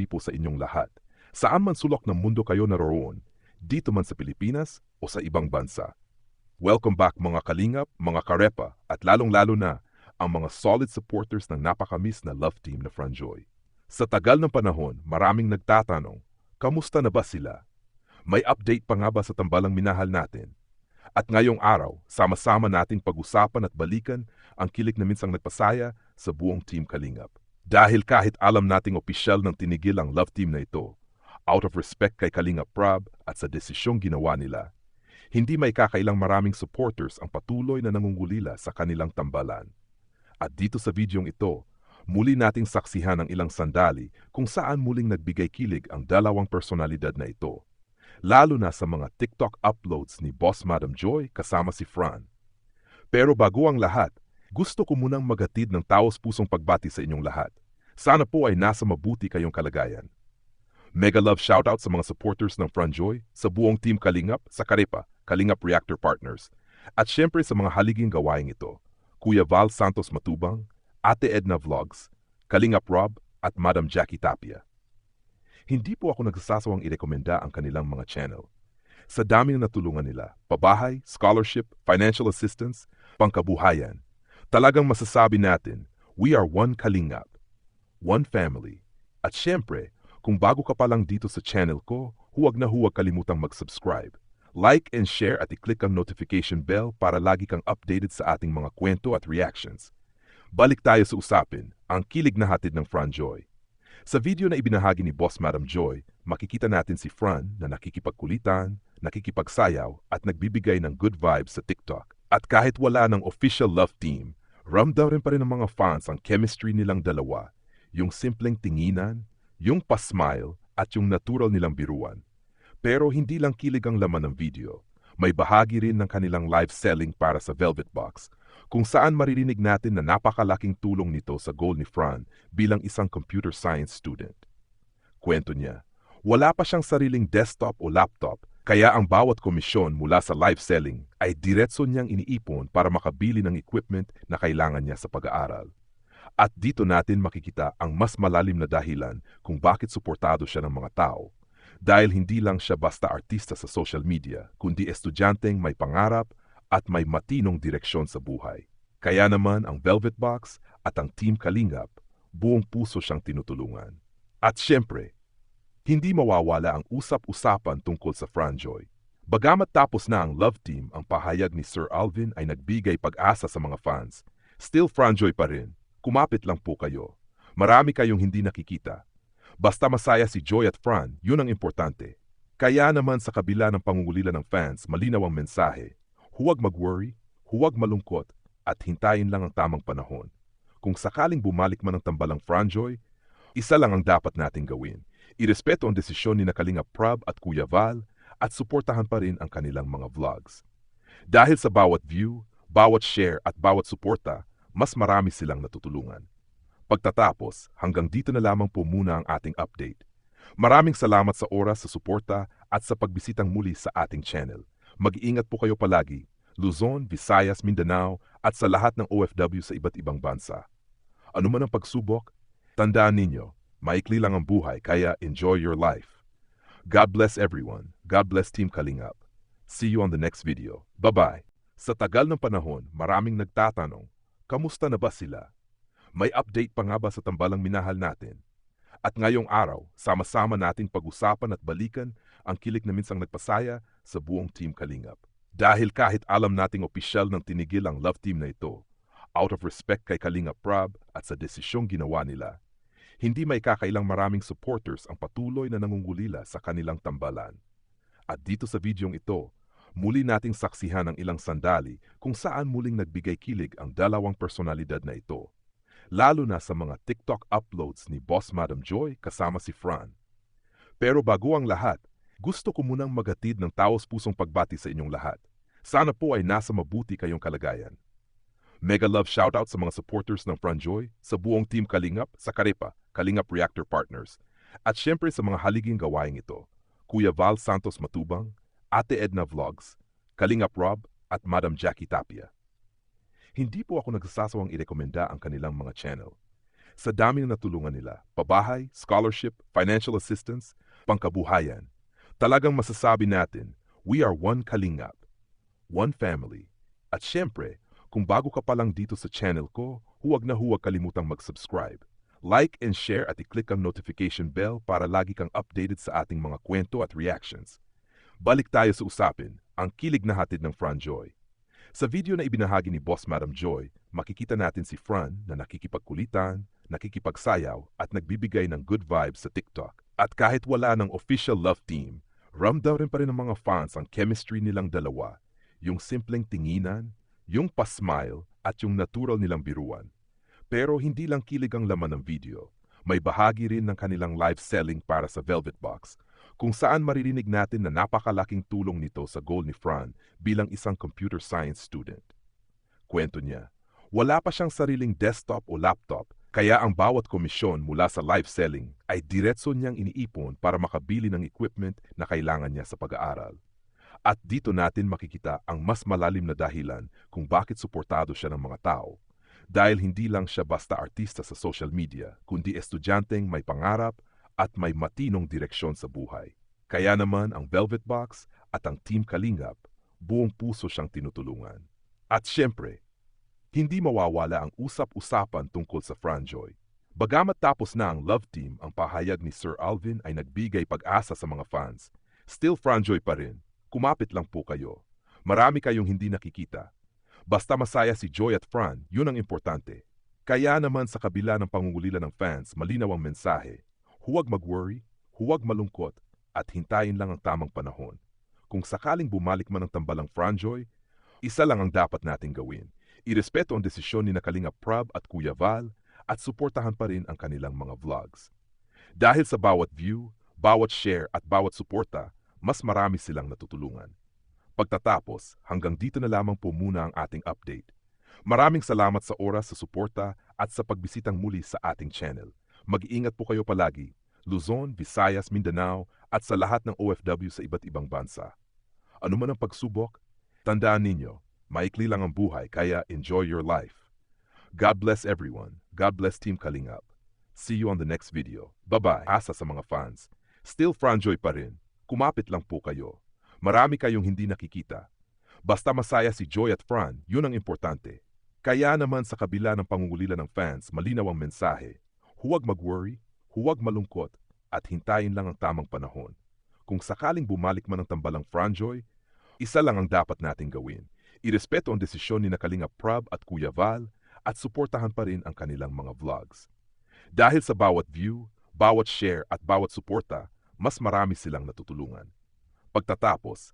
po sa inyong lahat. Saan man sulok ng mundo kayo naroon, dito man sa Pilipinas o sa ibang bansa. Welcome back mga kalingap, mga karepa, at lalong-lalo na ang mga solid supporters ng napakamiss na love team na Franjoy. Sa tagal ng panahon, maraming nagtatanong, kamusta na ba sila? May update pa nga ba sa tambalang minahal natin? At ngayong araw, sama-sama nating pag-usapan at balikan ang kilig na minsang nagpasaya sa buong Team Kalingap. Dahil kahit alam nating opisyal ng tinigil ang love team na ito, out of respect kay Kalingap Prab at sa desisyong ginawa nila, hindi may kakailang maraming supporters ang patuloy na nangungulila sa kanilang tambalan. At dito sa videong ito, muli nating saksihan ang ilang sandali kung saan muling nagbigay kilig ang dalawang personalidad na ito. Lalo na sa mga TikTok uploads ni Boss Madam Joy kasama si Fran. Pero bago ang lahat, gusto ko munang maghatid ng taos-pusong pagbati sa inyong lahat. Sana po ay nasa mabuti kayong kalagayan. Mega love shoutout sa mga supporters ng Franjoy, sa buong Team Kalingap, sa Karepa, Kalingap Reactor Partners, at syempre sa mga haliging gawaing ito, Kuya Val Santos Matubang, Ate Edna Vlogs, Kalingap Rob, at Madam Jackie Tapia. Hindi po ako nagsasawang irekomenda ang kanilang mga channel. Sa dami na natulungan nila, pabahay, scholarship, financial assistance, pangkabuhayan, talagang masasabi natin, we are one Kalingap, one family. At syempre, kung bago ka pa lang dito sa channel ko, huwag kalimutang mag-subscribe, like and share at i-click ang notification bell para lagi kang updated sa ating mga kwento at reactions. Balik tayo sa usapin, ang kilig na hatid ng Franjoy. Sa video na ibinahagi ni Boss Madam Joy, makikita natin si Fran na nakikipagkulitan, nakikipagsayaw at nagbibigay ng good vibes sa TikTok. At kahit wala ng official love team, ramdam rin pa rin ng mga fans ang chemistry nilang dalawa, yung simpleng tinginan, yung pa-smile at yung natural nilang biruan. Pero hindi lang kilig ang laman ng video, may bahagi rin ng kanilang live selling para sa Velvet Box, kung saan maririnig natin na napakalaking tulong nito sa goal ni Fran bilang isang computer science student. Kwento niya, wala pa siyang sariling desktop o laptop, kaya ang bawat komisyon mula sa live selling ay diretso niyang iniipon para makabili ng equipment na kailangan niya sa pag-aaral. At dito natin makikita ang mas malalim na dahilan kung bakit suportado siya ng mga tao. Dahil hindi lang siya basta artista sa social media, kundi estudyanteng may pangarap at may matinong direksyon sa buhay. Kaya naman ang Velvet Box at ang Team Kalingap, buong puso siyang tinutulungan. At syempre, hindi mawawala ang usap-usapan tungkol sa Franjoy. Bagamat tapos na ang love team, ang pahayag ni Sir Alvin ay nagbigay pag-asa sa mga fans. Still Franjoy pa rin. Kumapit lang po kayo. Marami kayong hindi nakikita. Basta masaya si Joy at Fran, yun ang importante. Kaya naman sa kabila ng pangungulila ng fans, malinaw ang mensahe. Huwag mag-worry, huwag malungkot, at hintayin lang ang tamang panahon. Kung sakaling bumalik man ang tambalang Franjoy, isa lang ang dapat nating gawin. Irespeto ang desisyon ni Kalingap Prab at Kuya Val at suportahan pa rin ang kanilang mga vlogs. Dahil sa bawat view, bawat share at bawat suporta, mas marami silang natutulungan. Pagtatapos, hanggang dito na lamang po muna ang ating update. Maraming salamat sa oras, sa suporta at sa pagbisitang muli sa ating channel. Mag-iingat po kayo palagi, Luzon, Visayas, Mindanao at sa lahat ng OFW sa iba't ibang bansa. Ano man ang pagsubok, tandaan ninyo, maikli lang ang buhay kaya enjoy your life. God bless everyone. God bless Team Kalingap. See you on the next video. Bye-bye. Sa tagal ng panahon, maraming nagtatanong, kamusta na ba sila? May update pa nga ba sa tambalang minahal natin? At ngayong araw, sama-sama nating pag-usapan at balikan ang kilig na minsang nagpasaya sa buong Team Kalingap. Dahil kahit alam nating opisyal ng tinigil ang love team na ito, out of respect kay Kalingap Prab at sa desisyong ginawa nila, hindi may kakailang maraming supporters ang patuloy na nangungulila sa kanilang tambalan. At dito sa videong ito, muli nating saksihan ang ilang sandali kung saan muling nagbigay kilig ang dalawang personalidad na ito. Lalo na sa mga TikTok uploads ni Boss Madam Joy kasama si Fran. Pero bago ang lahat, gusto ko munang maghatid ng taos-pusong pagbati sa inyong lahat. Sana po ay nasa mabuti kayong kalagayan. Mega love shoutout sa mga supporters ng Franjoy, sa buong Team Kalingap, sa Karepa, Kalingap Reactor Partners, at syempre sa mga haliging gawaing ito, Kuya Val Santos Matubang, Ate Edna Vlogs, Kalingap Rob, at Madam Jackie Tapia. Hindi po ako nagsasawang irekomenda ang kanilang mga channel. Sa dami na natulungan nila, pabahay, scholarship, financial assistance, pangkabuhayan, talagang masasabi natin, we are one Kalingap, one family. At syempre, kung bago ka pa lang dito sa channel ko, huwag kalimutang mag-subscribe. Like and share at i-click ang notification bell para lagi kang updated sa ating mga kwento at reactions. Balik tayo sa usapin, ang kilig na hatid ng Fran Joy. Sa video na ibinahagi ni Boss Madam Joy, makikita natin si Fran na nakikipagkulitan, nakikipagsayaw at nagbibigay ng good vibes sa TikTok. At kahit wala ng official love team, ramdam rin pa rin ng mga fans ang chemistry nilang dalawa. Yung simpleng tinginan, yung pa-smile at yung natural nilang biruan. Pero hindi lang kilig ang laman ng video. May bahagi rin ng kanilang live selling para sa Velvet Box, kung saan maririnig natin na napakalaking tulong nito sa goal ni Fran bilang isang computer science student. Kwento niya, wala pa siyang sariling desktop o laptop, kaya ang bawat komisyon mula sa live selling ay diretso niyang iniipon para makabili ng equipment na kailangan niya sa pag-aaral. At dito natin makikita ang mas malalim na dahilan kung bakit suportado siya ng mga tao. Dahil hindi lang siya basta artista sa social media, kundi estudyanteng may pangarap at may matinong direksyon sa buhay. Kaya naman ang Velvet Box at ang Team Kalingap, buong puso siyang tinutulungan. At syempre, hindi mawawala ang usap-usapan tungkol sa Fran Joy. Bagamat tapos na ang love team, ang pahayag ni Sir Alvin ay nagbigay pag-asa sa mga fans. Still Fran Joy pa rin. Kumapit lang po kayo. Marami kayong hindi nakikita. Basta masaya si Joy at Fran, yun ang importante. Kaya naman sa kabila ng pangungulila ng fans, malinaw ang mensahe. Huwag mag-worry, huwag malungkot, at hintayin lang ang tamang panahon. Kung sakaling bumalik man ang tambalang Fran Joy, isa lang ang dapat nating gawin. Irespeto ang desisyon ni Kalingap Prab at Kuya Val at suportahan pa rin ang kanilang mga vlogs. Dahil sa bawat view, bawat share at bawat suporta, mas marami silang natutulungan. Pagtatapos, hanggang dito na lamang po muna ang ating update. Maraming salamat sa oras, sa suporta at sa pagbisitang muli sa ating channel. Mag-iingat po kayo palagi, Luzon, Visayas, Mindanao at sa lahat ng OFW sa iba't ibang bansa. Ano man ang pagsubok, tandaan ninyo, maikli lang ang buhay kaya enjoy your life. God bless everyone. God bless Team Kalingap. See you on the next video. Bye-bye. Asa sa mga fans. Still Fran Joy pa rin. Kumapit lang po kayo. Marami kayong hindi nakikita. Basta masaya si Joy at Fran, yun ang importante. Kaya naman sa kabila ng pangungulila ng fans, malinaw ang mensahe. Huwag mag-worry, huwag malungkot, at hintayin lang ang tamang panahon. Kung sakaling bumalik man ang tambalang Fran Joy, isa lang ang dapat nating gawin. Irespeto ang desisyon ni Kalingap Prab at Kuya Val at suportahan pa rin ang kanilang mga vlogs. Dahil sa bawat view, bawat share at bawat suporta, mas marami silang natutulungan. Pagtatapos,